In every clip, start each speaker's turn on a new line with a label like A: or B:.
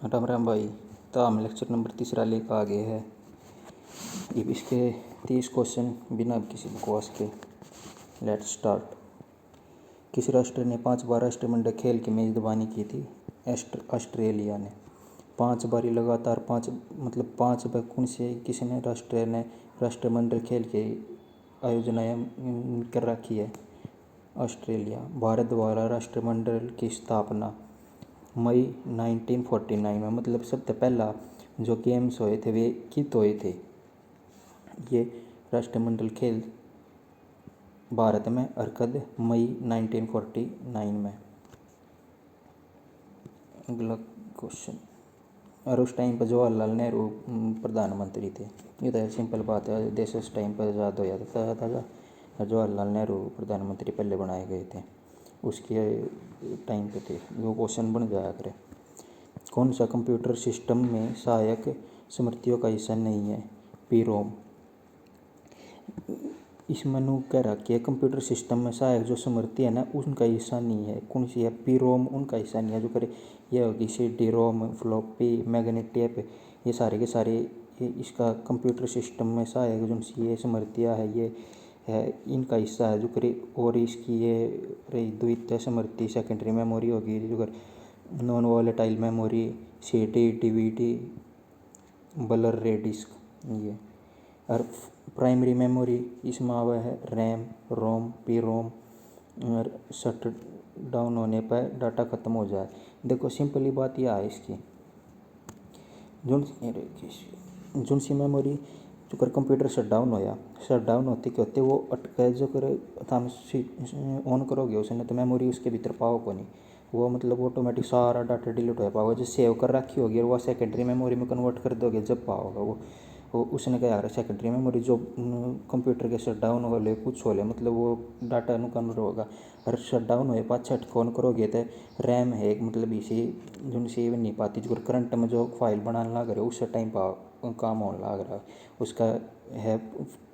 A: राम राम भाई। तो हम लेक्चर नंबर 3 लेकर आ गए हैं। अब इसके 30 क्वेश्चन बिना किसी बकवास के। Let's start. किस राष्ट्र ने 5 बार राष्ट्रमंडल खेल की मेजबानी की थी? ऑस्ट्रेलिया ने। 5 बारी लगातार 5 बार कौन से किसने राष्ट्र ने राष्ट्रमंडल खेल की आयोजनाएं कर रखी है? ऑस्ट्रेलिया। भारत द्वारा राष्ट्रमंडल की स्थापना मई 1949 में, मतलब सबसे पहला जो गेम्स हुए थे वे कित हुए थे? ये राष्ट्रमंडल खेल भारत में और कब? मई 1949 में। अगला क्वेश्चन। और उस टाइम पर जवाहरलाल नेहरू प्रधानमंत्री थे। ये तो सिंपल बात है, देश उस टाइम पर आज़ाद हो जाता था। जवाहरलाल नेहरू प्रधानमंत्री पहले बनाए गए थे, उसके टाइम पे थे। वो क्वेश्चन बन जाया करे। कौन सा कंप्यूटर सिस्टम में सहायक स्मृतियों का हिस्सा नहीं है? पी-रोम। इसमें नु कह रखी है कंप्यूटर सिस्टम में सहायक जो स्मृति है ना, उनका हिस्सा नहीं है। कौन सी है? पी-रोम उनका हिस्सा नहीं है। जो करे ये होगी CD-रोम, फ्लॉपी, मैग्नेटिक टेप, ये सारे के सारे इसका कंप्यूटर सिस्टम में सहायक जो सी ये स्मृतियाँ है ये है इनका हिस्सा है। जो करे और इसकी ये रही द्वितीय स्मृति सेकेंडरी मेमोरी होगी। जो कर non volatile memory, CD, DVD, blur रे डिस्क ये। और प्राइमरी मेमोरी इसमें आवा है रैम, रोम, पी-रोम। और शट डाउन होने पर डाटा ख़त्म हो जाए। देखो सिंपली बात यह है इसकी, जोन सी मेमोरी जो कर कंप्यूटर शट डाउन होया, शट डाउन होते क्या होते वो अटके। जो कर हम ऑन करोगे उसने तो मेमोरी उसके भीतर पाओ को नहीं, वो मतलब ऑटोमेटिक सारा डाटा डिलीट हो पाओगे। जो सेव कर रखी होगी और वो सेकेंडरी मेमोरी में कन्वर्ट कर दोगे जब पाओगे वो उसने क्या यार सेकेंडरी मेमोरी जो कंप्यूटर के शट डाउन हो ले कुछ हो ले, मतलब वो डाटा नु कन्वर्ट होगा। और शट डाउन हो पाछा ऑन करोगे तो रैम है एक, मतलब इसी जो सेव नहीं पाती। जो करंट में जो फाइल बनाने लग रहे उस टाइम पर काम होने लग रहा है उसका है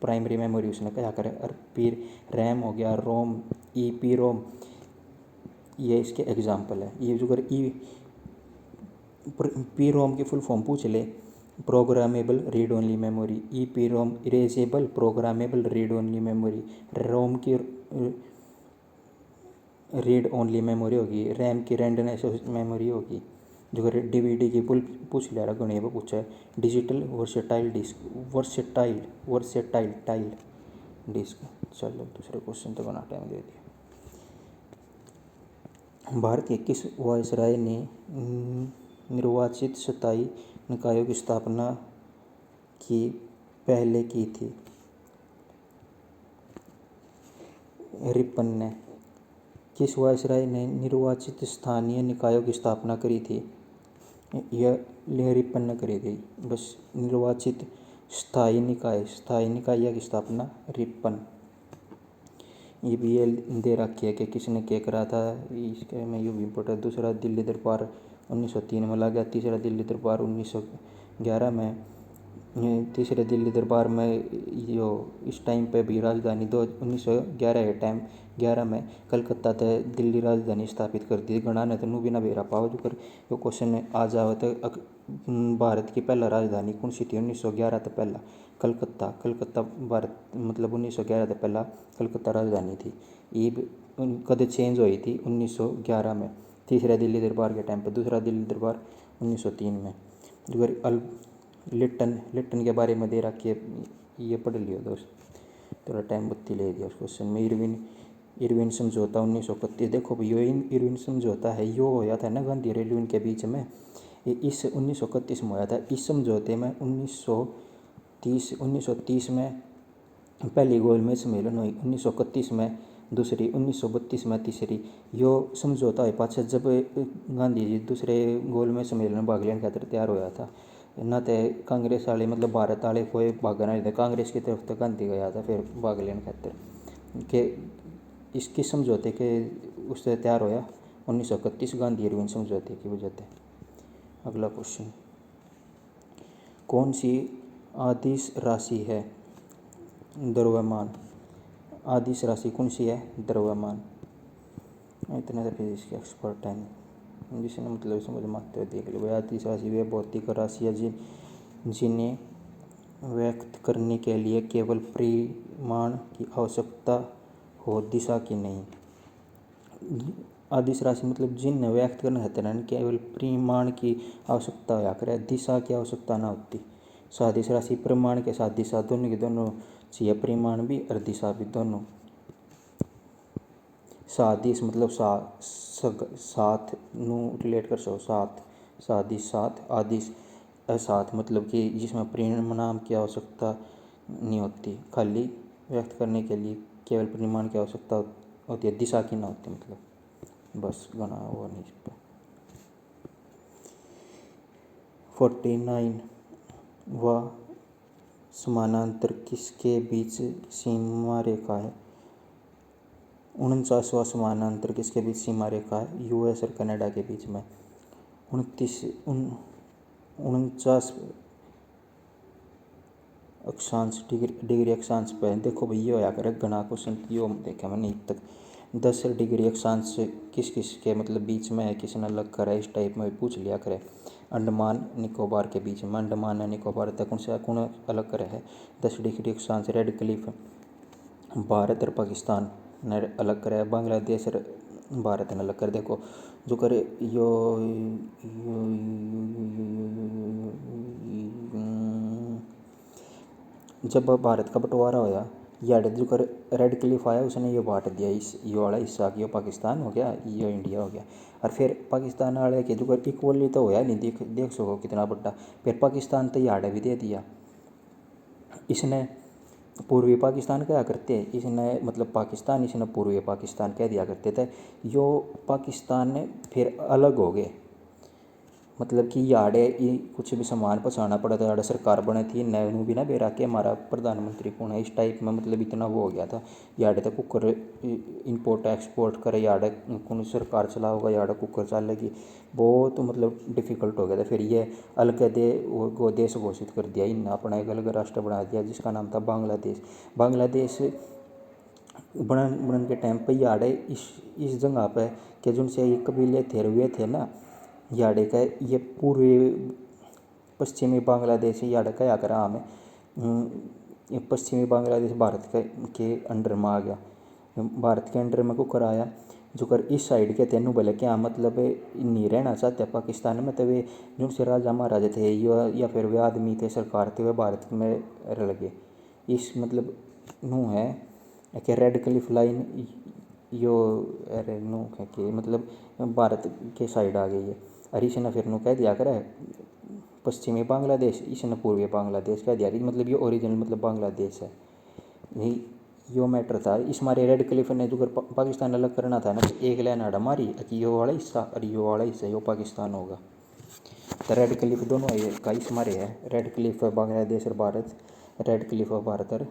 A: प्राइमरी मेमोरी। उसने क्या करे और फिर रैम हो गया, रोम, पी-रोम, ये इसके एग्जाम्पल है। ये जो कर पी-रोम की फुल फॉर्म पूछ ले, programmable read only memory. PROM erasable programmable read only memory. ROM की रीड ओनली मेमोरी होगी। रैम की रैंडमनेस मेमोरी होगी। जो DVD की पूछ लिया गणित में पूछा है। Digital versatile disc, versatile tile disc. चलो दूसरे क्वेश्चन तो बना टाइम दे दिया। भारत के किस वायसराय ने निर्वाचित स्थायी निकायों की स्थापना की पहले की थी? रिपन ने। किस वायसराय ने निर्वाचित स्थानीय निकायों की स्थापना करी थी? यह रिपन ने करी थी। बस निर्वाचित स्थायी निकाय की स्थापना रिपन। ये भी ये दे रखी है कि किसने क्या करा था, इसके में ये भी इम्पोर्टेंट। दूसरा दिल्ली दरबार 1903 में लगा। तीसरा दिल्ली दरबार 1911 में। तीसरे दिल्ली दरबार में यो इस टाइम पे भी राजधानी 1911 के टाइम 11 में कलकत्ता ते दिल्ली राजधानी स्थापित कर दी। गणा ने तो नू भी ना बेरा पाओ। जो कर यो क्वेश्चन आ जाओ तो भारत की पहला राजधानी कौन सी थी? 1911 तो पहला कलकत्ता भारत मतलब 1911 तो पहला कलकत्ता राजधानी थी। ये कद चेंज हुई थी 1911 में, तीसरा दिल्ली दरबार के टाइम पर। दूसरा दिल्ली दरबार 1903 में। जो लिट्टन के बारे में दे रखी है, ये पढ़ लियो दोस्त, थोड़ा टाइम बत्ती ले दिया उस क्वेश्चन में। इरविन समझौता 1931। देखो भाई यो इरविन समझौता है यो होया था ना गांधी और इरविन के बीच में, ये इस 1931 में होया था। इस समझौते में 1930 में पहली गोलमेज सम्मेलन हुई, 1931 में दूसरी, 1932 में तीसरी। यो समझौता हुआ पाछा जब गांधी जी दूसरे गोलमेज सम्मेलन में भाग लेने खातिर तैयार होया था ना, तो कांग्रेस वाले मतलब भारत वाले कोई भागना नहीं था, कांग्रेस की तरफ तो गांधी गया था फिर भाग लेने खातिर के इसकी समझौते के उससे तैयार होया 1931 गांधी इरविन समझौते की वजह से। अगला क्वेश्चन। कौन सी आदिश राशि है द्रव्यमान? आदिश राशि कौन सी है? द्रव्यमान। इतने तो फिजिक्स के एक्सपर्ट हैं। जिसने मतलब समझ मानते हुए देख लो भाई। आतिश राशि वे भौतिक राशियाँ जिन्हें व्यक्त करने के लिए केवल परिमाण की आवश्यकता हो, दिशा की नहीं। आदिश राशि मतलब जिन्हें व्यक्त करना है ना केवल परिमाण की आवश्यकता होया करे, दिशा की आवश्यकता ना होती। सादिश राशि परिमाण के साथ दिशा दोनों की दोनों चाहिए, परिमाण भी और दिशा भी दोनों। सादिश मतलब साथ नू रिलेट कर सको, साथ सादिश साथ, आदिश असाथ मतलब कि जिसमें परिणाम की आवश्यकता नहीं होती, खाली व्यक्त करने के लिए केवल परिमाण की आवश्यकता होती है, दिशा की ना होती। मतलब बस गना वो नहीं इस पर। 49 वह समानांतर किसके बीच सीमा रेखा है? 49वां समानांतर किसके बीच सीमा रेखा है? यूएस और कनाडा के बीच में। 49 अक्षांश डिग्री अक्षांश पे देखो भैया होया करे घना क्वेश्चन यो देखा मैंने अब तक। 10 डिग्री अक्षांश किस किस के मतलब बीच में है, किसने अलग करा है, इस टाइप में पूछ लिया करे। अंडमान निकोबार के बीच में, अंडमान और निकोबार तक उनसे कौन अलग करे है? 10 डिग्री अक्षांश रेड क्लिफ भारत और पाकिस्तान ने अलग करे, बांग्लादेश और भारत ने अलग कर। देखो जो करे यो जब भारत का बंटवारा होया यार जो कर रेड क्लिफ आया उसने ये बांट दिया, इस ये वाला हिस्सा कि पाकिस्तान हो गया, ये इंडिया हो गया। और फिर पाकिस्तान वाले के जो कर इक्वली तो होया नहीं, देख सको कितना बड़ा। फिर पाकिस्तान तो यार्ड भी दे दिया इसने। पूर्वी पाकिस्तान क्या करते हैं इसने मतलब पाकिस्तान, इसने पूर्वी पाकिस्तान कह दिया करते थे। यो पाकिस्तान ने फिर अलग हो गए, मतलब कि याडे ये कुछ भी सामान पहुँचाना पड़ा था, याडे सरकार बने थी नैनू भी ना बेरा के हमारा प्रधानमंत्री कौन है, इस टाइप में मतलब इतना वो हो गया था। याडे तक कुकर इंपोर्ट एक्सपोर्ट करे, याडे कौन सरकार चला होगा, याडे कुकर चलेगी, बहुत मतलब डिफ़िकल्ट हो गया था। फिर ये अलग वो देश घोषित कर दिया, इन अपना एक अलग राष्ट्र बना दिया जिसका नाम था बांग्लादेश। बांग्लादेश बनन के टाइम पर याडे इस जगह पर के जिनसे ये कबीले थे हुए थे ना, याडे का ये पूर्वी पश्चिमी बांग्लादेश याडे का आकर हमें ये पश्चिमी बांग्लादेश भारत के अंडर में आ गया। भारत के अंडर में को कराया जो कर इस साइड के तेनू बोले क्या मतलब नहीं रहना चाहते पाकिस्तान में, तो वे जो से राजा महाराजा थे या फिर वे आदमी थे सरकार थे वे भारत में रह लगे। इस मतलब नू है कि रेड क्लिफ लाइन यो अरे नू है कि मतलब भारत के साइड आ गई है। और इसने फिर नू कह दिया करे पश्चिमी बांग्लादेश, इसने पूर्वी बांग्लादेश कह दिया, मतलब ये ओरिजिनल मतलब बांग्लादेश है। यही यो मैटर था। इस मारे रेड क्लिफ ने जो पाकिस्तान अलग करना था ना, तो एक लाइन आड़ा मारी कि यो वाला हिस्सा और यो वाला हिस्सा यो पाकिस्तान होगा। तो रेड क्लिफ दोनों का इस मारे है, रेड क्लिफ बांग्लादेश और भारत, रेड क्लिफ भारत और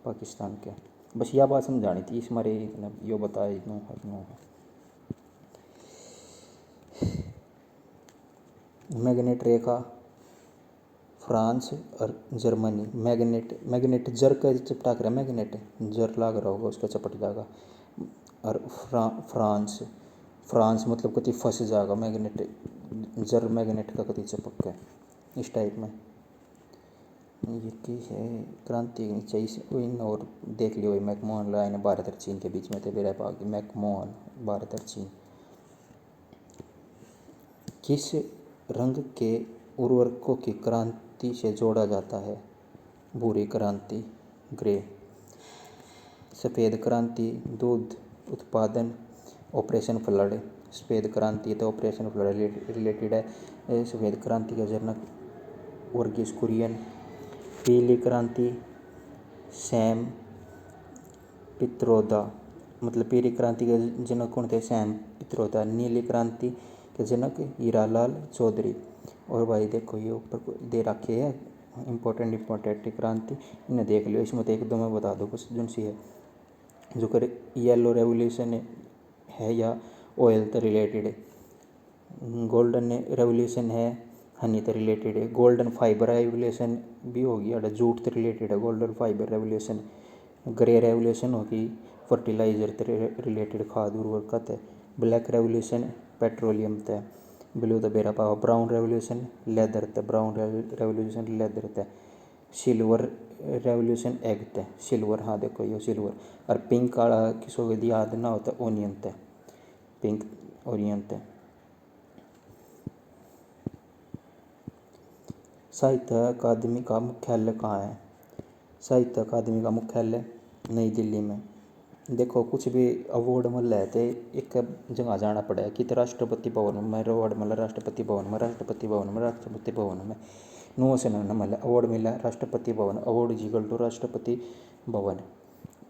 A: पाकिस्तान के। बस यह बात समझानी थी, इस मारे इतना यो बताया इतना है। मैग्नेट रेखा फ्रांस और जर्मनी, मैग्नेट जर का चपटा कर, मैग्नेट जर लाग रहा होगा उसका चपट जाएगा। और फ्रांस मतलब कति फंस जाएगा, मैग्नेट जर मैग्नेट का कति चपक है, इस टाइप में। ये की है क्रांति चाहिए इन और देख लियो भाई। मैकमोहन लाइन भारत और चीन के बीच में थे बेरा भाग, मैकमोहन भारत और चीन। किस रंग के उर्वरकों की क्रांति से जोड़ा जाता है? भूरी क्रांति ग्रे, सफ़ेद क्रांति दूध उत्पादन ऑपरेशन फ्लड। सफ़ेद क्रांति तो ऑपरेशन फ्लड रिलेटेड है। सफ़ेद क्रांति का जनक वर्गीस कुरियन। पीली क्रांति सैम पित्रोदा, मतलब पीली क्रांति के जनक कौन थे? सैम पित्रोदा। नीली क्रांति के जनक हीरालाल चौधरी। और भाई देखो ये ऊपर दे रखे है इम्पोर्टेंट क्रांति, इन्हें देख लियो। इसमें तो एक दो मैं बता दूँ बस जो सी है जो कर येलो रेवोल्यूशन है या ऑयल से रिलेटेड है। गोल्डन रेवोल्यूशन है हनी से रिलेटेड है। गोल्डन फाइबर रेवोल्यूशन भी होगी अगर जूट से रिलेटेड है, golden fibre revolution. Grey revolution होगी फर्टिलाइजर से रिलेटेड, खाद उर्वरक है। ब्लैक रेवोल्यूशन पेट्रोलियम थे। ब्लू तो बेरा पावा, ब्राउन रेवोल्यूशन लेदर ते, ब्राउन रेवोल्यूशन लेदर ते, सिल्वर रेवोल्यूशन एग ते, सिल्वर, हाँ देखो ये सिल्वर। और पिंक काला किसी को यदि याद ना होता ओनियन ते, पिंक ओनियन ते। साहित्य अकादमी का मुख्यालय कहाँ है? साहित्य अकादमी का मुख्यालय नई दिल्ली में। देखो कुछ भी अवार्ड मिल रहे थे एक जगह जाना पड़े कि तो राष्ट्रपति भवन में अवार्ड मिला, राष्ट्रपति भवन में, राष्ट्रपति भवन में, राष्ट्रपति भवन में नो से न मिला अवार्ड मिला Rashtrapati Bhavan, award is equal to Rashtrapati Bhavan.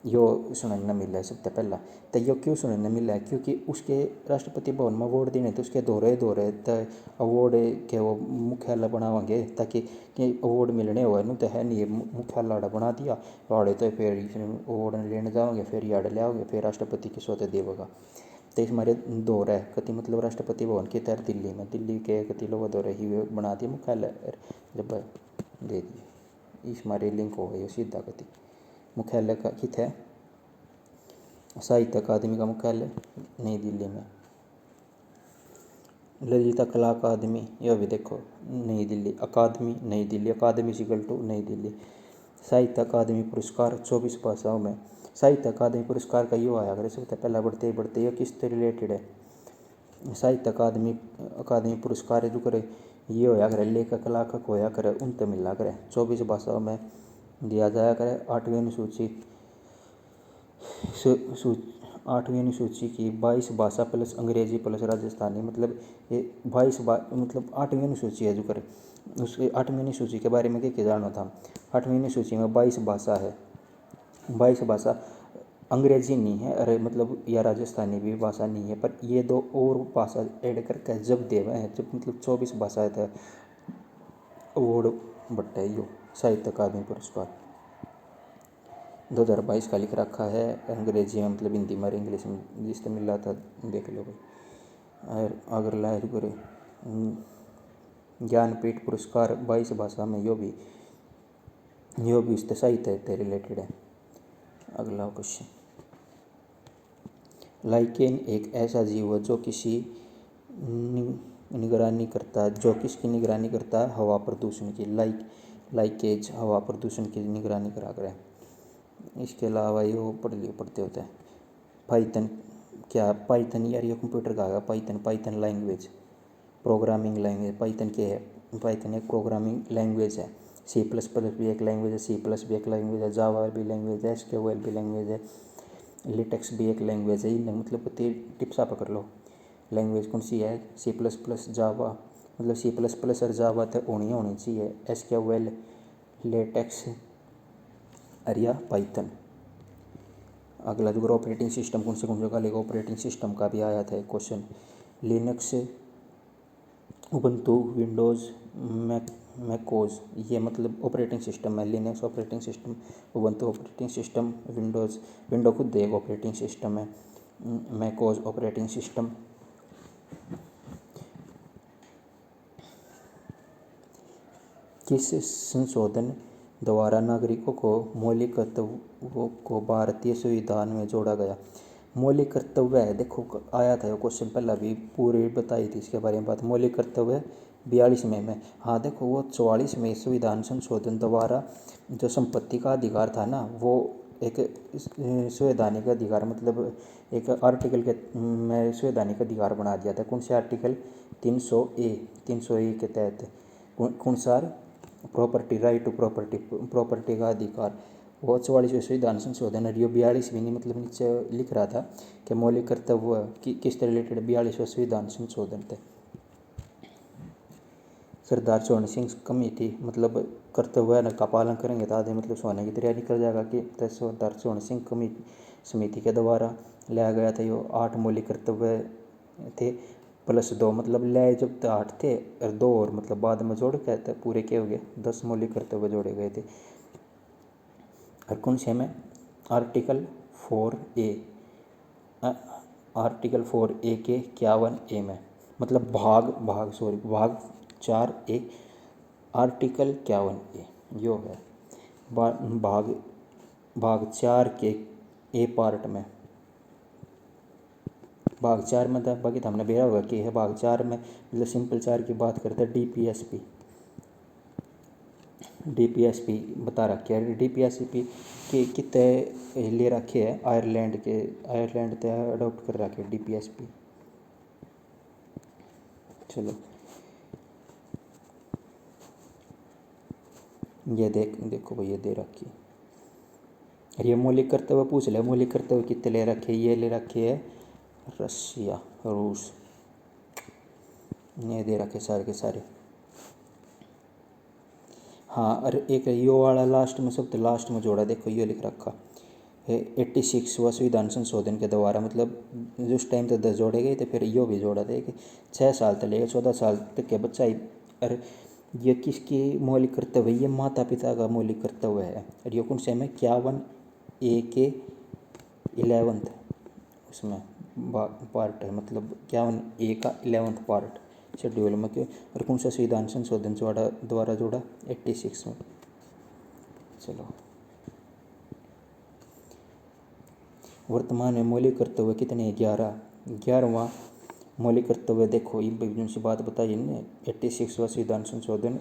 A: यो सुनने न मिला है सबसे पहला। तो यो क्यों सुनने न मिला है? क्योंकि उसके राष्ट्रपति भवन में अवार्ड देने तो उसके दौरे तो अवार्ड के वो मुख्यालय बनावांगे ताकि अवार्ड मिलने हुआ न तो है नहीं मुख्यालय आड़ा बना दिया आड़े तो फिर अवार्ड लेने जाओगे फिर यार्ड ले आओगे फिर राष्ट्रपति के सोते देगा। तो इस हमारे दौर है कति मतलब राष्ट्रपति भवन के तहत दिल्ली में, दिल्ली के कति लोग दौरे ही बना दिए मुख्यालय जब दे दिए इस हमारे लिंक हो गई सीधा कति मुख्यालय का कित है साहित्य अकादमी का मुख्यालय नई दिल्ली में। ललिता कला अकादमी यह भी देखो नई दिल्ली, अकादमी नई दिल्ली, अकादमी इक्वल टू नई दिल्ली। साहित्य अकादमी पुरस्कार 24 भाषाओं में। साहित्य अकादमी पुरस्कार का यो आया अगर सबसे पहला बढ़ते बढ़ते ये किससे रिलेटेड है? साहित्य अकादमी पुरस्कार जो करे ये होया करे लेखक कलाकार होया करे उनसे मिला करे 24 भाषाओं में दिया जाया करे। 8वीं अनुसूची की 22 भाषा प्लस अंग्रेजी प्लस राजस्थानी मतलब ये 22 मतलब 8वीं अनुसूची है जो करे उसके 8वीं अनुसूची के बारे में क्या जानना था। 8वीं अनुसूची में 22 भाषा है, 22 भाषा अंग्रेजी नहीं है अरे मतलब या राजस्थानी भी भाषा नहीं है पर ये दो और भाषा ऐड करके जब देवे हैं जब मतलब 24 भाषाएं थे अवार्ड बट्टे यो साहित्य अकादमी पुरस्कार 2022 का लिख रखा है अंग्रेजी में मतलब हिंदी में इंग्लिश में जिससे मिल रहा था देख लो भाई। और अगला है करे ज्ञानपीठ पुरस्कार 22 भाषा में यो भी इससे साहित्य से रिलेटेड है। अगला क्वेश्चन, लाइकेन एक ऐसा जीव है जो किसी निगरानी करता है जो किसकी निगरानी करता है? हवा प्रदूषण की। लाइकेज हवा प्रदूषण की निगरानी करा करे। इसके अलावा ये पढ़ते होते हैं पाइथन। क्या पाइथन यार ये कंप्यूटर का है Python language programming language. Python क्या है? पाइथन एक प्रोग्रामिंग लैंग्वेज है। C++ भी एक लैंग्वेज है, C+ भी एक लैंग्वेज है, जावा भी लैंग्वेज है, SQL भी लैंग्वेज है, लिटेक्स भी एक लैंग्वेज है। इन मतलब टिप्स आप पकड़ लो लैंग्वेज कौन सी है? C++ जावा मतलब C++ और जावा तो होनी चाहिए, SQL लेटेक्स अरिया पाइथन। अगला जो ऑपरेटिंग सिस्टम कौन से का लेगा ऑपरेटिंग सिस्टम का भी आया था question. Linux, Ubuntu, Windows, macOS ये मतलब ऑपरेटिंग सिस्टम है। Linux operating system, Ubuntu operating system, window खुद एक ऑपरेटिंग सिस्टम है, मैकोस ऑपरेटिंग सिस्टम। किस संशोधन द्वारा नागरिकों को मौलिक कर्तव्यों को भारतीय संविधान में जोड़ा गया? मौलिक कर्तव्य है देखो आया था क्वेश्चन पहला भी पूरी बताई थी इसके बारे में बात। मौलिक कर्तव्य 42 में हाँ देखो वो 44 में संविधान संशोधन द्वारा जो संपत्ति का अधिकार था ना वो एक संवैधानिक अधिकार मतलब एक आर्टिकल के में संवैधानिक अधिकार बना दिया था। कौन से आर्टिकल? 300 ए के तहत कौन सा? प्रॉपर्टी राइट टू प्रॉपर्टी का अधिकार। वो 44वें संविधान संशोधन और ये 42 भी नहीं मतलब नीचे लिख रहा था कि मौलिक कर्तव्य किससे रिलेटेड 42वें संविधान संशोधन थे। सरदार स्वर्ण सिंह कमेटी मतलब कर्तव्य का पालन करेंगे तो आधे मतलब सोने की तैयारी कर जाएगा कि सरदार स्वर्ण सिंह कमेटी समिति के द्वारा लाया गया था। ये 8 मौलिक कर्तव्य थे प्लस 2 मतलब ले जब 8 थे और 2 और मतलब बाद में जोड़ के तो पूरे क्या हो गए 10 मौलिक कर्तव्य जोड़े गए थे। और कौन से में? आर्टिकल 4A के 51A में मतलब भाग 4A आर्टिकल 51A यो है भाग 4 के A पार्ट में। भाग 4 में था, बाकी तो हमने बेरा होगा कि है भाग 4 में मतलब सिंपल 4 की बात करते हैं। डीपीएसपी बता रखे है। डीपीएसपी के कितने ले रखे है आयरलैंड ते अडोप्ट कर रखे है डीपीएसपी। चलो ये देखो भाई, ये दे रखी है। ये मौलिक करते हुए पूछ ले, मौलिक करते हुए कितने ले रखे, ये ले रखे है रशिया रूस, ये दे रखे सारे के सारे। हाँ, और एक यो वाला लास्ट में, सब तो लास्ट में जोड़ा, देखो ये लिख रखा है 86वां संविधान संशोधन के द्वारा, मतलब जिस टाइम तक 10 जोड़े गए थे फिर यो भी जोड़ा था कि 6 साल तक लेगा, 14 साल तक के बच्चा ही। और ये किसकी मौलिक कर्तव्य, ये माता पिता का मौलिक कर्तव्य है। और ये कौन से में 51A के 11th उसमें पार्ट है, मतलब 51A का 11th पार्ट शेड्यूल में क्यों, और कौन सा संविधान संशोधन द्वारा जोड़ा 86 में। चलो वर्तमान में मौलिक कर्तव्य कितने हैं, 11वां मौलिक कर्तव्य। देखो ये जिनसी बात बताई ने 86वां संविधान संशोधन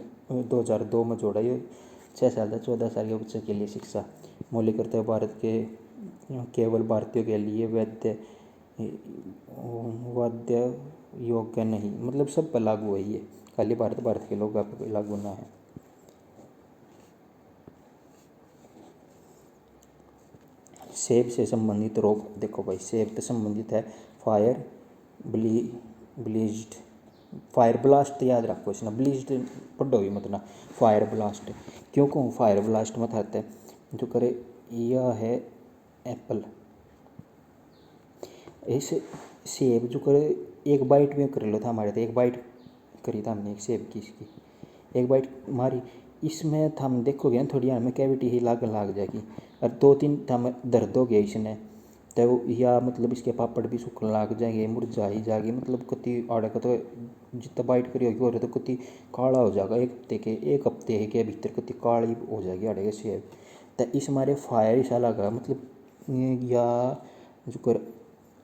A: 2002 में जोड़ा, ये 6 साल से 14 साल के बच्चे के लिए शिक्षा। मौलिक कर्तव्य भारत के केवल भारतीयों के लिए वाद्य योग्य नहीं, मतलब सब पर लागू है ये, खाली भारत के लोग पर लागू ना है। सेब से संबंधित रोग, देखो भाई सेब से संबंधित है फायर ब्लीज्ड, फायर ब्लास्ट याद रखो, इसने ब्लीज्ड पढ़ो भी मत ना, फायर ब्लास्ट क्यों कहूँ, फायर ब्लास्ट मत आते जो करे। यह है एप्पल, इस सेब जो करे एक बाइट में कर लो था हमारे, तो एक बाइट करी था हमने एक सेब की, इसकी एक बाइट मारी, इसमें था हम देखोगे ना थोड़ी हमें कैविटी ही लाग जाएगी, और 2-3 थम दर्द हो गया इसने, तो या मतलब इसके पापड़ भी सूखने लग जाएंगे, मुरझा ही जाएगी, मतलब कति आड़े का तो जितना बाइट करी होगी और तो कति काला हो जाएगा, एक हफ्ते के भीतर कति काली हो जाएगी आड़े के सेब। तो इस मारे फायर ऐसा लगा, मतलब या जो कर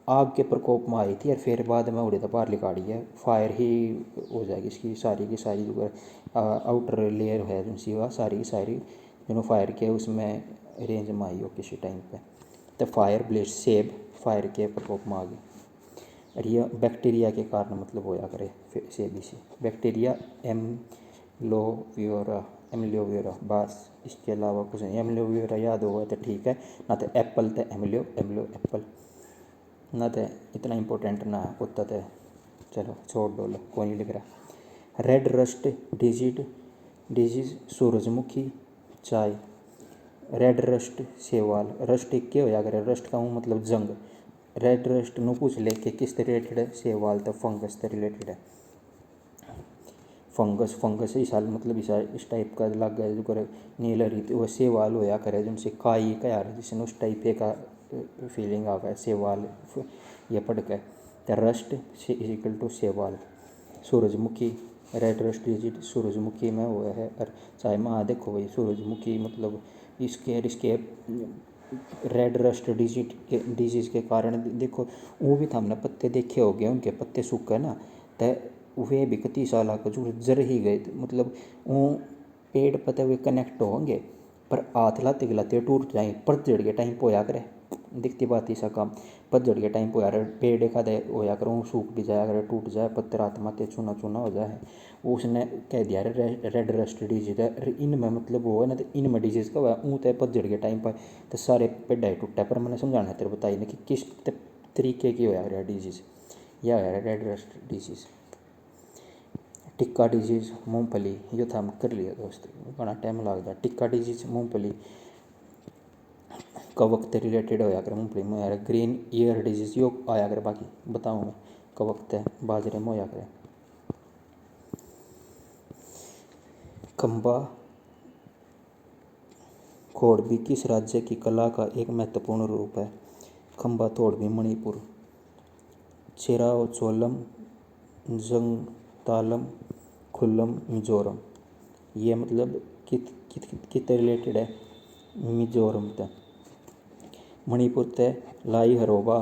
A: आग के प्रकोप में आई थी, और फिर बाद में उड़े तो बाहर निकाली है, फायर ही हो जाएगी इसकी सारी की सारी, जो आउटर लेयर है जो सारी की सारी जो फायर के उसमें रेंज में आई हो किसी टाइम पे, तो फायर ब्लेड सेब फायर के प्रकोप में आ गई। और ये बैक्टीरिया के कारण मतलब होया करे सेब से, बैक्टीरिया एम्ब्लियोविरा, बस इसके अलावा कुछ नहीं। एम्ब्लियोविरा याद होगा तो ठीक है, ना तो एप्पल तो एम्ब्लियो एप्पल, ना तो इतना इम्पोर्टेंट ना होता तो चलो छोड़ दो, लो कोई नहीं लिख रहा। रेड रस्ट डिजीज सूरजमुखी चाय, रेड रस्ट सेवाल, रस्ट एक के होया करे, रस्ट का हूँ मतलब जंग, रेड रस्ट नु पूछ ले कि किस रिलेटेड है, सेवाल तो फंगस से रिलेटेड है, फंगस ही साल मतलब इस टाइप का लग गया जो करे नील रीत, वो सेवाल होया करे जिनसे काई का यार जिसने उस टाइप का फीलिंग आ गया सेवाल ये पढ़ के। तो रस्ट इक्वल टू सेवाल, सूरजमुखी रेड रस्ट डिजिट सूरजमुखी में हुआ है, और चाहे में देखो भाई सूरजमुखी मतलब इसके रेड रस्ट डिजीज के कारण देखो वो भी था, हमने पत्ते देखे हो गए उनके पत्ते सूखे ना, तो वे भी कति साल का जो जर ही गए, मतलब वो पेड़ पत्ते हुए कनेक्ट होंगे पर हाथ लाते गिलाते टूट जाएंगे, पतझड़ के टाइम पे होया करे, दिखती बात ऐसा काम पतझड़ के टाइम पे होया करे, पेड़ एक आधे होया करे वो सूख भी जाया करे, टूट जाए पत्ते रात माते चूना चूना हो जाए, उसने कह दिया रेड रस्ट डिजीज है इनमें, मतलब वो है ना, तो इनमें डिजीज का हुआ ऊँ तो पतझड़ के टाइम पर तो सारे पेड़ ही टूटा, पर मैंने समझाना तेरे बताई ना कि किस तरीके की होया रहा डिजीज, यह है red rust disease. Tikka disease मूंगफली, ये था हम कर लिया दोस्त, बड़ा टाइम लग जाए। टिक्का डिजीज मूंगफली कवक से रिलेटेड होया कर, मूंगफली में यार ग्रीन ईयर डिजीज यो आया कर, बाकी बताऊँ मैं कवक ते बाजरे में होया करे। खंबा थोड़वी किस राज्य की कला का एक महत्वपूर्ण रूप है, खंबा थोड़वी मणिपुर, चेराओचोलम जंगतालम खुल्लम मिजोरम, ये मतलब कित रिलेटेड है, मिजोरम ते। मणिपुर ते लाई हरोबा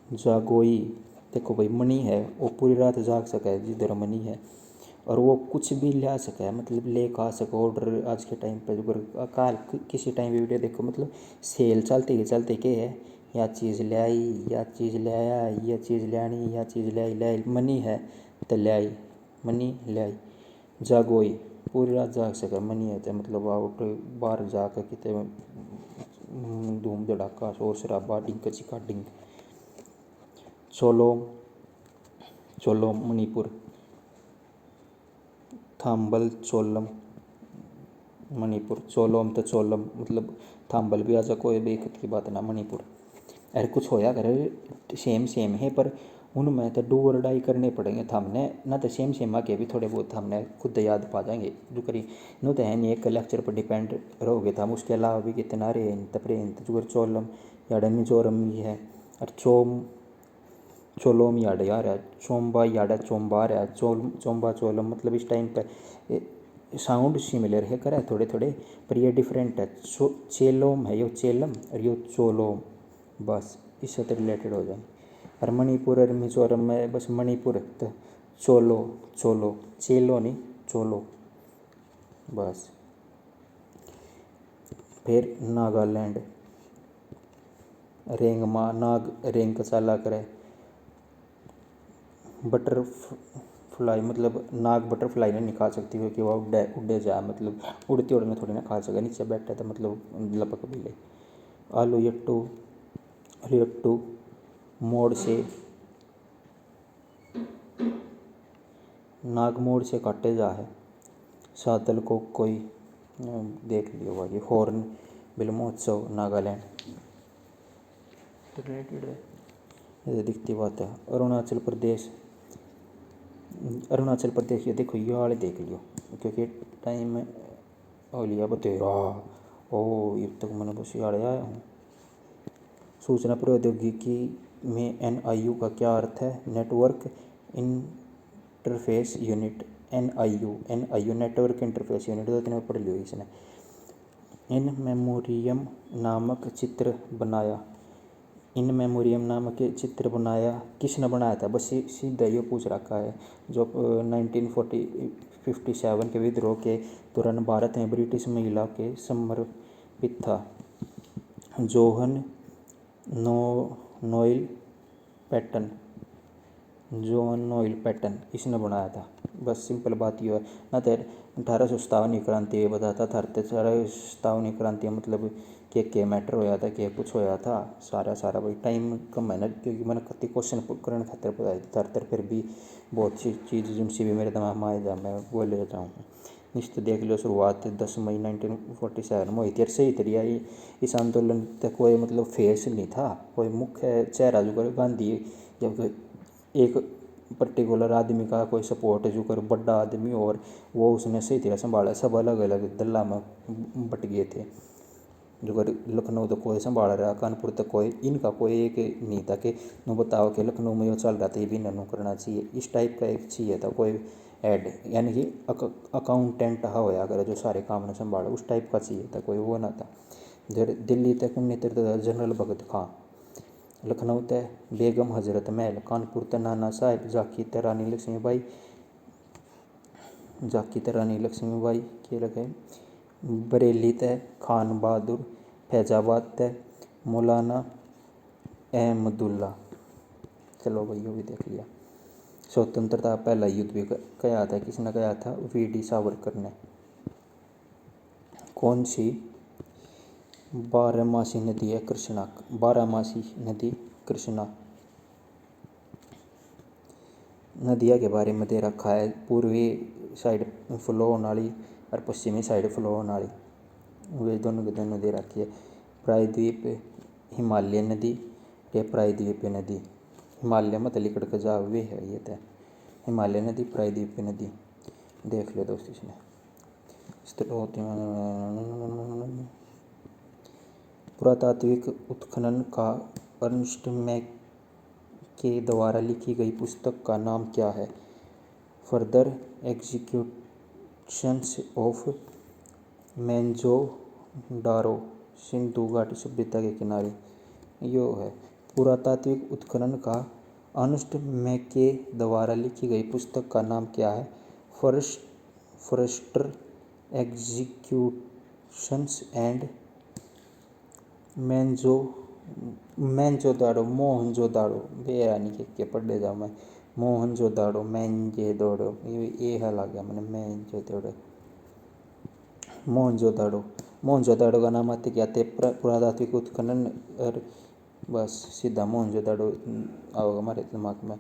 A: जागोई। देखो भाई मणि है वो पूरी रात जाग सका है जिधर मणि है, और वो कुछ भी ले आ सका है, मतलब ले आ सको ऑर्डर आज के टाइम पर। अगर काल किसी टाइम वीडियो देखो, मतलब सेल चलते के है, या चीज़ ले आई, या चीज़ ले आया, या चीज़ ले आनी, या चीज़ ले आई मनी है तो ले आई, मनी ले आई। जागोई पूरी रात जाग सका मनी है तो मतलब आउट बाहर जाकर कितने धूम धड़ाका शोर शराबा डिंक चिका डिंक। चोलोम, चोलोम मणिपुर। थाम्बल चोलम मणिपुर। चोलोम तो चोलम मतलब थाम्बल भी आ जा, कोई भी की बात ना मणिपुर। अरे कुछ होया करे सेम है, पर उनमें तो डू और डाई करने पड़ेंगे थामने ना, तो सेम आके भी थोड़े बहुत हमने खुद याद पा जाएंगे जो करी नो तो है नहीं, एक लेक्चर पर डिपेंड रहोगे था। उसके अलावा भी कितना रेंत जो चोलम याड मिजोरम ही है, और चोलोम याड यार है, चोम्बा याड चोम्बा रहा चोम्बा चोलम, मतलब इस टाइम पर साउंड सिमिलर है करा थोड़े थोड़े, पर ये डिफरेंट है। चेलोम है यो चेलम, और यो चोलोम, बस इससे तो रिलेटेड हो जाए। और मणिपुर और मिजोरम में बस मणिपुर तो चोलो चोलो, चेलो नहीं चोलो बस। फिर नागालैंड रेंगमा नाग रेंग कचाला करे। बटरफ्लाई मतलब नाग बटरफ्लाई नहीं खा सकती क्योंकि वह उड़े जाए, मतलब उड़ते उड़ने थोड़ी ना खा सके, नीचे बैठे तो मतलब लपक भी ले। आलू यट्टू मोड़ से नाग मोड़ से काटे जा है। सादल को कोई देख लियो भाई, हॉर्न बिल महोत्सव नागालैंड रिलेटेड है, ये दिखती बात है। अरुणाचल प्रदेश ये देखो ये वाले देख लियो क्योंकि टाइम हो लिया बतेरा। ओ ये तक मैंने बस याद आया हूँ। सूचना प्रौद्योगिकी में NIU का क्या अर्थ है? Network interface unit. NIU network interface unit, दो तीन में पढ़ लियो इसने। इन मेमोरियम नामक चित्र बनाया किसने बनाया था? बस सीधा ये पूछ रखा है। जो 1957 के विद्रोह के दौरान भारत में ब्रिटिश महिला के समर्पित था। जोहन नोएल पैटन इसने बनाया था। बस सिंपल बात ये है ना। तो 1857 क्रांति बताता था। 1857 क्रांति मतलब के मैटर होया था, के कुछ होया था सारा भाई। टाइम कम है ना क्योंकि मैंने कति क्वेश्चन करने खातर बताया था, फिर भी बहुत सी चीज़ जिनसे भी मेरे दिमाग में आए जा मैं वो ले जाऊँ। निश्चित देख लो शुरुआत 10 मई 1947 में हुई थी। सही तरीका इस आंदोलन तक कोई मतलब फेस नहीं था, कोई मुख्य चेहरा जो कर गांधी, जब एक पर्टिकुलर आदमी का कोई सपोर्ट जो कर बड़ा आदमी, और वो उसने सही तरह संभाला। सब अलग अलग दल्ला में बट गए थे। जो कर लखनऊ तो कोई संभाल रहा, कानपुर तक कोई, इनका कोई एक नहीं था कि नो बताओ कि लखनऊ में वो चल रहा था ये भी ननू करना चाहिए। इस टाइप का एक चाहिए था कोई ऐड, यानी कि अकाउंटेंट होया अगर जो सारे काम ने संभाला, उस टाइप का चाहिए था कोई, वो ना था। दिल्ली तक नेतृत्व था जनरल भगत खां। लखनऊ तय बेगम हजरत महल। कानपुर तय नाना साहेब। झांकी तय रानी लक्ष्मीबाई के लगे। बरेली तय खान बहादुर। फैजाबाद तय मौलाना अहमदुल्ला। चलो भाई वो भी देख लिया। स्वतंत्रता पहला युद्ध भी कया था, किसने कया था? VD सावरकर ने। कौन सी बारहमासी नदी है? कृष्णा। बारहमासी नदी कृष्णा। नदिया के बारे में दे रखा है, पूर्वी साइड फ्लो होने वाली और पश्चिमी साइड फ्लो होने वाली, वे दोनों के दोनों दे रखी है। प्रायद्वीप हिमालय नदी या प्रायद्वीप नदी। हिमालय मत लिकड़ के जा वे है ये तो हिमालय नदी प्रायद्वीप नदी। देख ले दोस्त इसने। पुरातात्विक उत्खनन का अर्नस्ट मैक के द्वारा लिखी गई पुस्तक का नाम क्या है? Further executions of Mohenjo-daro Sindhu घाटी सभ्यता के किनारे, यो है। पुरातात्विक उत्खनन का अर्नेस्ट मैके द्वारा लिखी गई पुस्तक का नाम क्या है? Forester executions and Mohenjodaro Berani के पढ़े जाओ मैं मोहनजोदाड़ो मैंजेदोड़ो ये हाल आ गया मैंने मोहनजोदाड़ो का नाम आते क्या थे? पुरातात्विक उत्खनन और बस सीधा मोहनजोदाड़ो आओगे हमारे दिमाग में।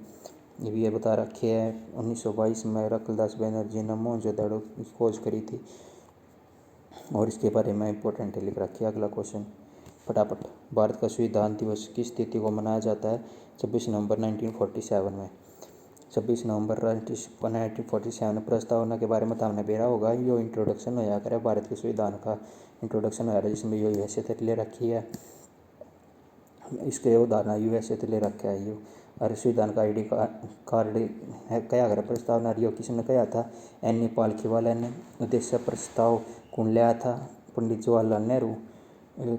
A: ये भी ये बता रखे है 1922 में रखलदास बनर्जी ने मोहनजोदाड़ो की खोज करी थी और इसके बारे में इंपॉर्टेंट लिख रखी है। अगला क्वेश्चन फटाफट। भारत का संविधान दिवस किस तिथि को मनाया जाता है? 26 नवंबर 1947 में। 26 नवंबर 1947 में प्रस्तावना के बारे में तो हमने बेरा होगा। यो इंट्रोडक्शन हो जाकर भारत के संविधान का इंट्रोडक्शन हो रहा है जिसमें यो हैसियत ले रखी है। इसके उदाहरण यूएसए ले रखा है यो और संविधान का आईडी कार्ड है क्या अगर प्रस्तावना रियो किसने कहा था? एन पालखीवाला ने। उद्देश्य प्रस्ताव कौन लाया था? पंडित जवाहरलाल नेहरू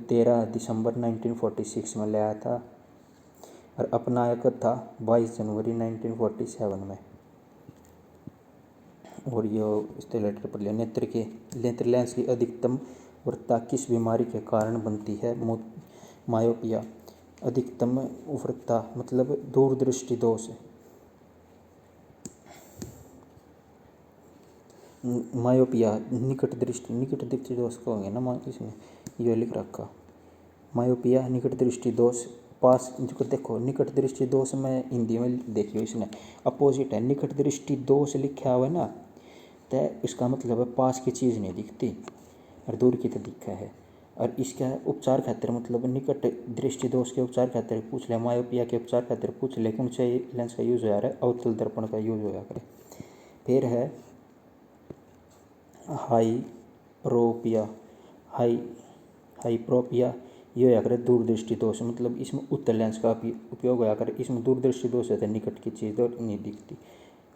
A: 13 दिसंबर 1946 में लाया था और अपनायक था 22 जनवरी 1947 में। और यो इसके लेटर पर लिया नेत्र लेंस की अधिकतम वक्रता किस बीमारी के कारण बनती है? मायोपिया। अधिकतम वक्रता मतलब दूरदृष्टि दोष। मायोपिया निकट दृष्टि दोष को होंगे ना इसमें ये लिख रखा। मायोपिया निकट दृष्टि दोष पास जो देखो निकट दृष्टि दोष में हिंदी में देखियो इसने अपोजिट है। निकट दृष्टि दोष लिखा हुआ है ना तो इसका मतलब है पास की चीज़ नहीं दिखती और दूर की तो दिखा है। और इसका उपचार खातिर मतलब निकट दृष्टि दोष के उपचार खातिर पूछ ले। मायोपिया के उपचार खातिर पूछ ले कौन से लेंस का यूज़ हो रहा है? अवतल दर्पण का यूज़ होया करे। फिर है हाइप्रोपिया ये होया करे दूरदृष्टि दोष मतलब इसमें उत्तल लेंस का उपयोग होया करे। इसमें दूरदृष्टि दोष है तो निकट की चीज़ नहीं दिखती।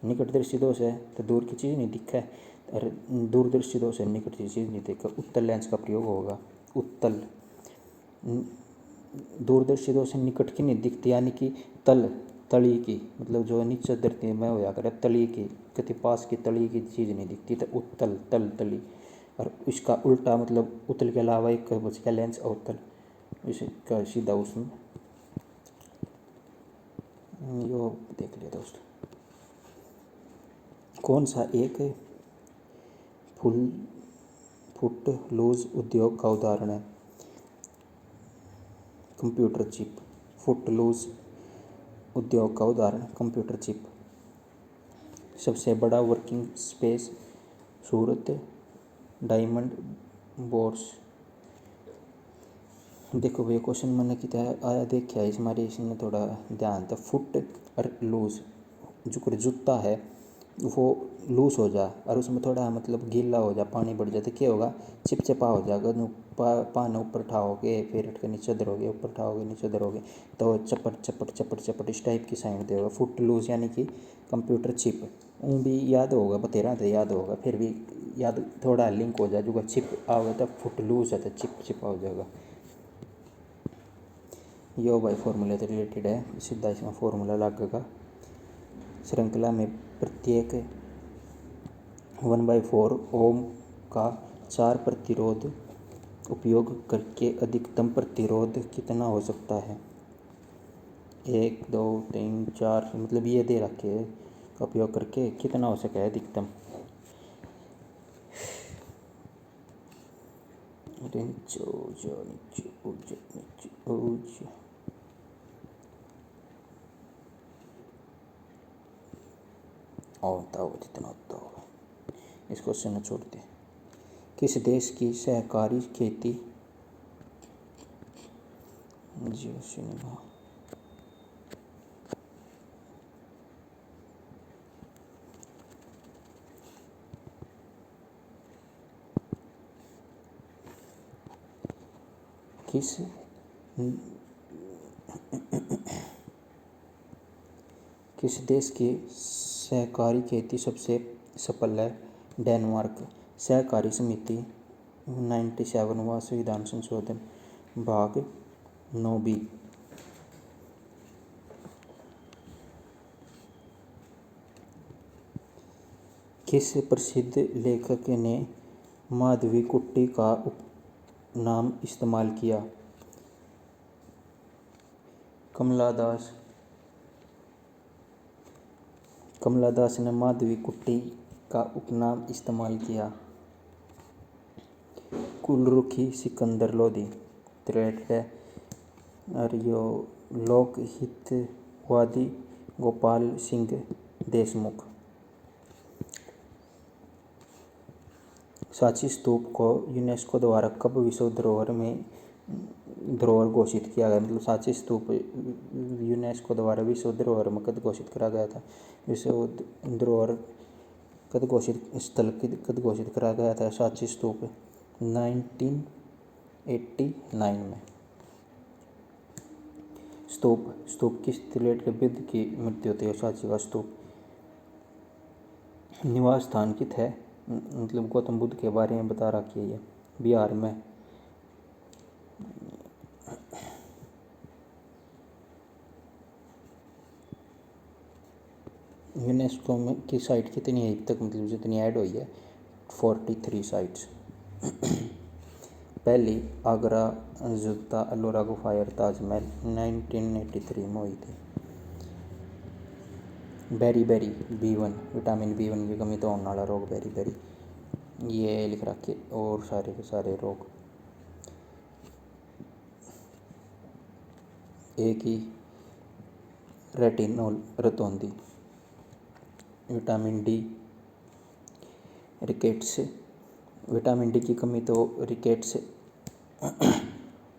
A: निकट दृष्टि दोष है तो दूर की चीज़ नहीं दिखा है और दूरदृष्टि दोष है निकट की चीज़ नहीं देखा। उत्तल लेंस का प्रयोग होगा। उत्तल दूरदर्शी दोष से निकट की नहीं दिखती यानी कि तली की मतलब जो नीचे धरती में होया करे तली की कति पास की तली की चीज़ नहीं दिखती तो उत्तल तली। और इसका उल्टा मतलब उत्तल के अलावा एक बच गया लेंस अवतल इसका सीधा उसमें यो देख लिया दोस्तों। कौन सा एक फुट लूज उद्योग का उदाहरण है? Computer chip. फुट लूज उद्योग का उदाहरण कंप्यूटर चिप। सबसे बड़ा वर्किंग स्पेस सूरत डायमंड बोर्स। देखो भैया क्वेश्चन मैंने कितना आया देखा है इसमें इसमें थोड़ा ध्यान था। फुट और लूज जो जूता है वो लूज हो जा और उसमें थोड़ा मतलब गीला हो जा पानी बढ़ जाए तो क्या होगा? चिपचिपा हो जाएगा। पानी ऊपर उठाओगे फिर हट के नीचे धरोगे ऊपर उठाओगे नीचे धरोगे तो चपट इस टाइप की साउंड देगा। फुट लूज यानी कि कंप्यूटर चिप भी याद होगा बतेरा तो याद होगा फिर भी याद थोड़ा लिंक हो जाए जो चिप आओगे तो फुट लूज है तो चिपचिपा हो जाएगा। यो भाई फॉर्मूले से रिलेटेड है सीधा इसमें फॉर्मूला लगेगा। श्रृंखला में प्रत्येक 1/4 ओम का 4 प्रतिरोध उपयोग करके अधिकतम प्रतिरोध कितना हो सकता है? 1 2 3 4 मतलब ये दे रखे है का उपयोग करके कितना हो सके अधिकतम? होता होगा जितना होता होगा। इस क्वेश्चन में छोड़ते। किस देश की सहकारी खेती जियो सिनेमा किस देश की सहकारी खेती सबसे सफल है? डेनमार्क। सहकारी समिति 97वां संविधान संशोधन भाग 9B। किस प्रसिद्ध लेखक ने माधवीकुट्टी का उपनाम इस्तेमाल किया? कमला दास ने माधवीकुट्टी का उपनाम इस्तेमाल किया। कुलरुखी सिकंदर लोधी, त्रेट है। और यो लोकहितवादी गोपाल सिंह देशमुख। सांची स्तूप को यूनेस्को द्वारा कब विश्व धरोहर घोषित किया गया? मतलब सांची स्तूप यूनेस्को द्वारा विश्व धरोहर में कब घोषित करा गया था? विश्व धरोहर कब घोषित करा गया था? सांची स्तूप 1989 में। स्तूप किस तिलेट के बुद्ध की मृत्यु होती है? सांची का स्तूप। निवास स्थान कित है? मतलब गौतम बुद्ध के बारे में बता रखी है ये, बिहार में। यूनेस्को में की साइट कितनी है अब तक? मतलब जितनी ऐड हुई है 43 साइट्स। पहली आगरा, अजंता, एलोरा गुफा और ताजमहल 1983 में हुई थी। बेरी B1, विटामिन B1 की कमी तो होने वाला रोग बेरी ये लिख रखे, और सारे के सारे रोग। एक ही रेटिनोल रतौंधी। Vitamin D rickets, vitamin D की कमी तो रिकेट्स,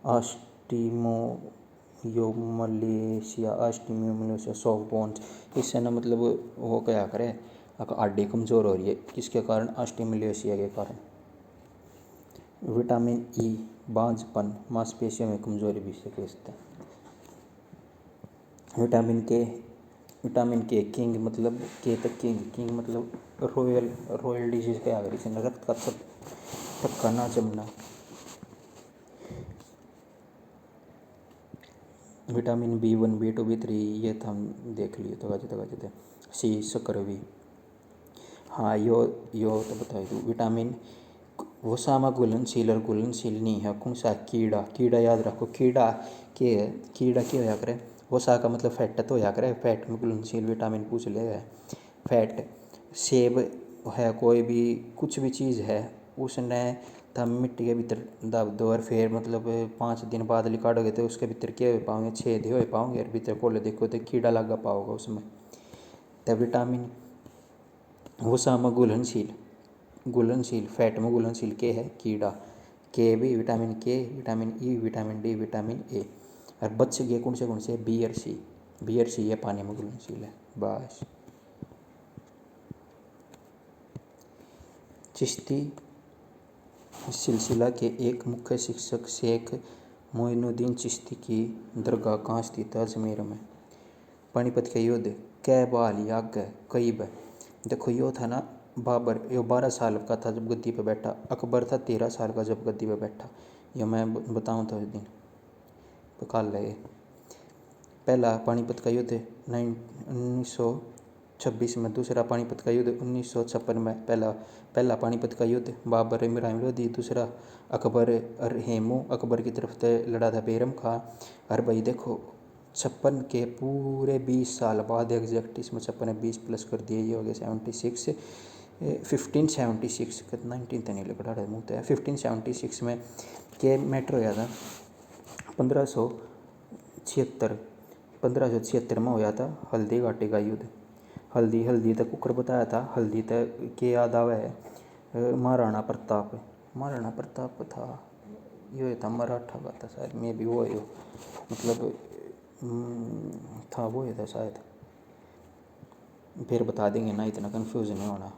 A: ऑस्टियोमलेशिया, सॉफ्ट बोन्स। इससे ना मतलब वो क्या करे, हड्डी कमज़ोर हो रही है। किसके कारण? ऑस्टियोमलेशिया के कारण। विटामिन ई बांझपन, मांसपेशियों में कमजोरी भी से सकते हैं। विटामिन के किंग मतलब के तक किंग मतलब रॉयल डिजीज क्या है? इसमें रक्त का थक्का ना जमना। विटामिन B1, B2, B3 ये था, हम देख लिए तो गाजे सी सकरवी। हाँ यो तो बता दूँ। विटामिन वसामा घुलनशील और घुलनशील नहीं है। कौन सा? कीड़ा याद रखो। कीड़ा के होया करे? वसा का मतलब फैट तो होया करे। फैट में घुलनशील विटामिन पूछ ले है। फैट सेब है, कोई भी कुछ भी चीज़ है उसने तब मिट्टी के भीतर दब दो और फिर मतलब 5 दिन बाद निकालोगे तो उसके भीतर क्या हो पाओगे? छेद हो पाओगे और भीतर खोले देखो तो कीड़ा लगा पाओगे उसमें। तब विटामिन वसा में घुलनशील फैट में घुलनशील के है? कीड़ा। के भी विटामिन के, vitamin E, vitamin D, vitamin A. और बच गए कौन से? बी और सी ये पानी में घुलनशील है। बस। चिश्ती सिलसिला के एक मुख्य शिक्षक शेख मोइनुद्दीन चिश्ती की दरगाह कहाँ स्थित है? अजमेर में। पानीपत का युद्ध कै बाल याग कई ब? देखो यो था ना बाबर, यो 12 साल का था जब गद्दी पे बैठा। अकबर था 13 साल का जब गद्दी पे बैठा। यो मैं बताऊँ तो उस दिन पका लगे। पहला पानीपत का युद्ध 1926 में। दूसरा पानीपत का युद्ध 1956 में। पहला पानीपत का युद्ध बाबर इब्राहिम लोधी। दूसरा अकबर और हेमू, अकबर की तरफ से लड़ा था बेरम खां। और भाई देखो 56 के पूरे 20 साल बाद एग्जैक्ट इसमें 56 20 प्लस कर दिए, ये हो गया 76 1576 19 तो नहीं लग रहा मुँह तो है। 1576 में के मैटर होया था 1576 में होया था हल्दी घाटी का युद्ध। हल्दी तक कुकर बताया था। हल्दी तक के याद आवे है महाराणा प्रताप था। यो था मराठा का था शायद, मे भी वो यो मतलब था वो था शायद। फिर बता देंगे ना, इतना कंफ्यूज नहीं होना।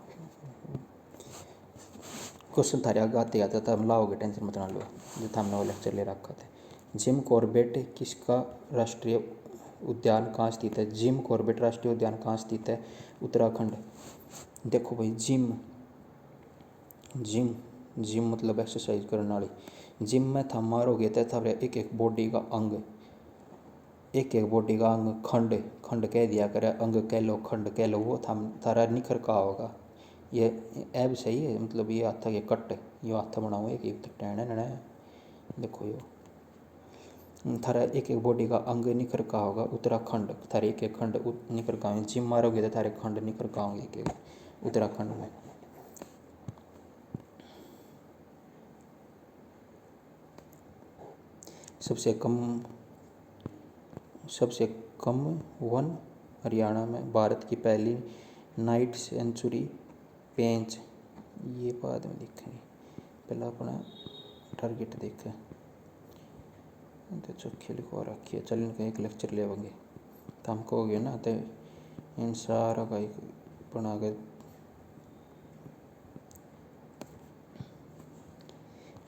A: क्वेश्चन थारे आते था, हम लाओगे, टेंशन मत ना लो, जो था हमने वो लेक्चर ले रखा था। जिम कॉर्बेट किसका राष्ट्रीय उद्यान कहाँ स्थित है? जिम कॉर्बेट राष्ट्रीय उद्यान कहाँ स्थित है? उत्तराखंड। देखो भाई जिम मतलब एक्सरसाइज करने वाली। जिम में था मारोगे तो एक एक बॉडी का अंग खंड कह दिया करे। अंग कह लो, खंड कह लो, वो था थारा निखर का होगा। ये ऐब सही है, मतलब ये हाथा के कट यो हाथा बनाओ एक टैना नैना है। देखो यो थारा एक बॉडी का अंग निखर का होगा उत्तराखंड, थारे एक खंड निखर का होंगे, जिम मारोगे तो थारे खंड निखर का होंगे एक उत्तराखंड में। सबसे कम वन हरियाणा में, भारत की पहली नाइट सेंचुरी पेंच, ये बाद में देखेंगे, पहले अपना टारगेट देखें। तो चौखी लिखवा रखी है, चल इनका एक लेक्चर ले आएंगे तो हमको हो गया ना, तो इन सारा का एक बना के।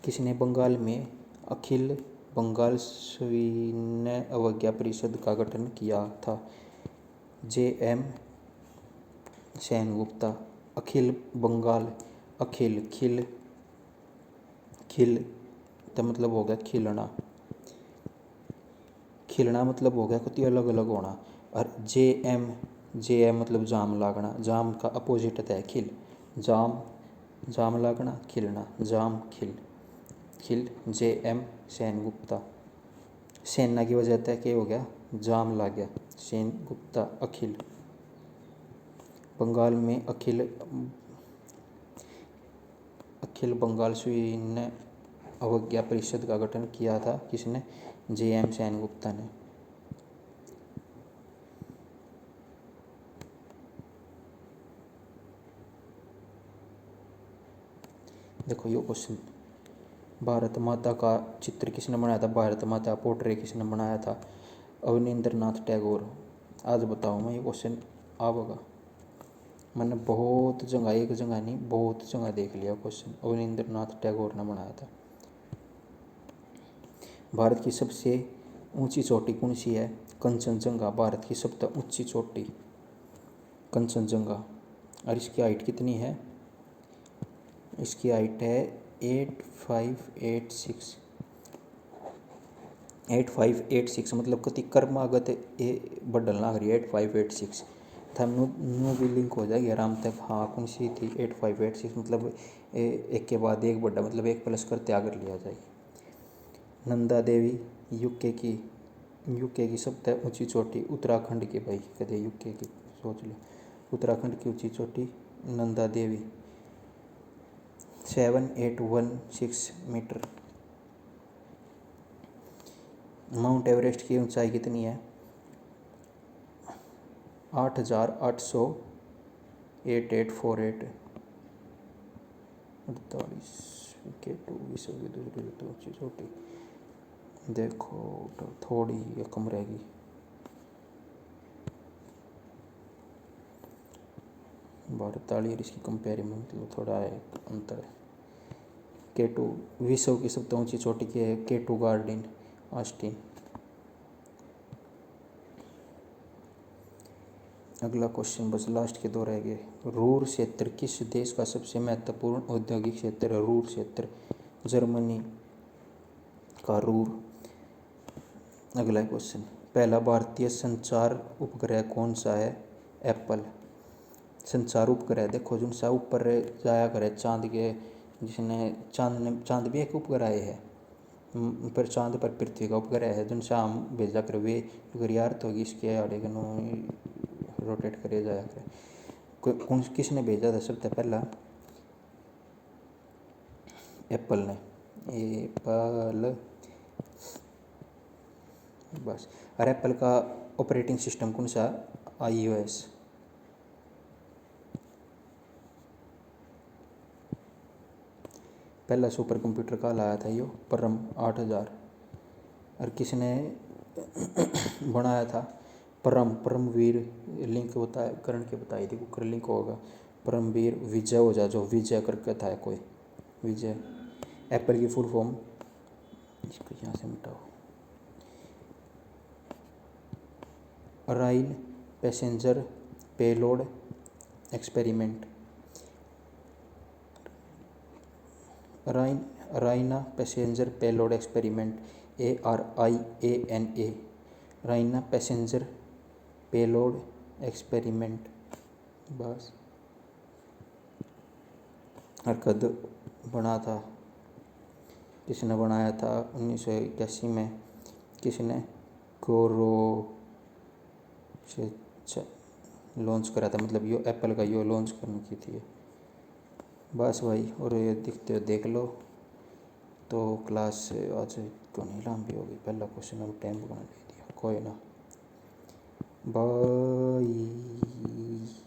A: किसने बंगाल में अखिल बंगाल सविनय अवज्ञा परिषद का गठन किया था? JM सेनगुप्ता। अखिल बंगाल, अखिल खिल खिल तो मतलब हो गया खिलना, खिलना मतलब हो गया कुछ अलग अलग होना। और JM मतलब जाम लागना, जाम का अपोजिट है खिल, जाम लागना खिलना, जाम खिल खिल। JM सेनगुप्ता। सेना की वजह तय क्या हो गया, जाम लाग गया, सेनगुप्ता अखिल। बंगाल में अखिल बंगाल सविनय अवज्ञा परिषद का गठन किया था किसने? JM सेनगुप्ता ने। देखो ये क्वेश्चन, भारत माता का चित्र किसने बनाया था? भारत माता पोर्ट्रेट किसने बनाया था? अवनींद्रनाथ टैगोर। आज बताओ मैं ये क्वेश्चन आवेगा, मैंने बहुत जगह, एक जगह नहीं बहुत जगह देख लिया क्वेश्चन, अवनींद्रनाथ टैगोर ने बनाया था। भारत की सबसे ऊंची चोटी कौन सी है? कंचनजंगा। भारत की सबसे ऊंची चोटी कंचनजंगा। और इसकी हाइट कितनी है? इसकी हाइट है 8586 मतलब कति कर्मागत बढ़ल ना करिए 8586 था नो भी लिंक हो जाएगी आराम तक। हाँ कौन सी थी 8586 मतलब एक के बाद एक बढ़ा, मतलब एक प्लस करते आगे लिया जाएगी। नंदा देवी यूके की सबसे ऊंची चोटी उत्तराखंड की, भाई कदे यूके की सोच लो, उत्तराखंड की ऊंची चोटी Nanda Devi 7816 metre. Mount Everest की ऊंचाई कितनी है? 8848 K2 विश्व की दूसरी सबसे ऊंची चोटी। देखो तो थोड़ी ये कम रहेगी, भारत वाली और इसकी कंपेयर में मतलब थोड़ा है अंतर है। K2 विश्व की सबसे ऊंची चोटी की है K2 गार्डन ऑस्टिन। अगला क्वेश्चन बस लास्ट के दो रह गए। रूर क्षेत्र किस देश का सबसे महत्वपूर्ण औद्योगिक क्षेत्र है? रूर क्षेत्र जर्मनी का रूर। अगला क्वेश्चन, पहला भारतीय संचार उपग्रह कौन सा है? एप्पल। संचार उपग्रह देखो जो सा ऊपर जाया करे चांद के, जिसने चांद भी एक उपग्रह है, पर चांद पर पृथ्वी का उपग्रह है, जिनसे हम भेजा कर वे यार तो इसके आड़े रोटेट करे जाया करे। कौन किसने भेजा था सबसे पहला? एप्पल ने, एप्पल बस। और एप्पल का ऑपरेटिंग सिस्टम कौन सा? iOS। पहला सुपर कंप्यूटर का लाया था यो परम 8000। और किसने बनाया था? परमवीर। लिंक होता है करण के बताई थी कुकर लिंक होगा। परमवीर विजय हो जा, जो विजय करके था कोई विजय। एप्पल की फुल फॉर्म, इसको यहाँ से मिटाओ, Arain passenger payload experiment. राइना passenger payload experiment ARIANA। राइना passenger payload experiment बस। हरकत बना था। किसने बनाया था 1981 में? किसने? कोरो से लॉन्च करा था, मतलब यो एप्पल का यो लॉन्च करने की थी। बस भाई, और ये दिखते देख लो। तो क्लास आज घनी लंबी होगी, पहला क्वेश्चन हम टाइम बना दे दिया, कोई ना। बाय।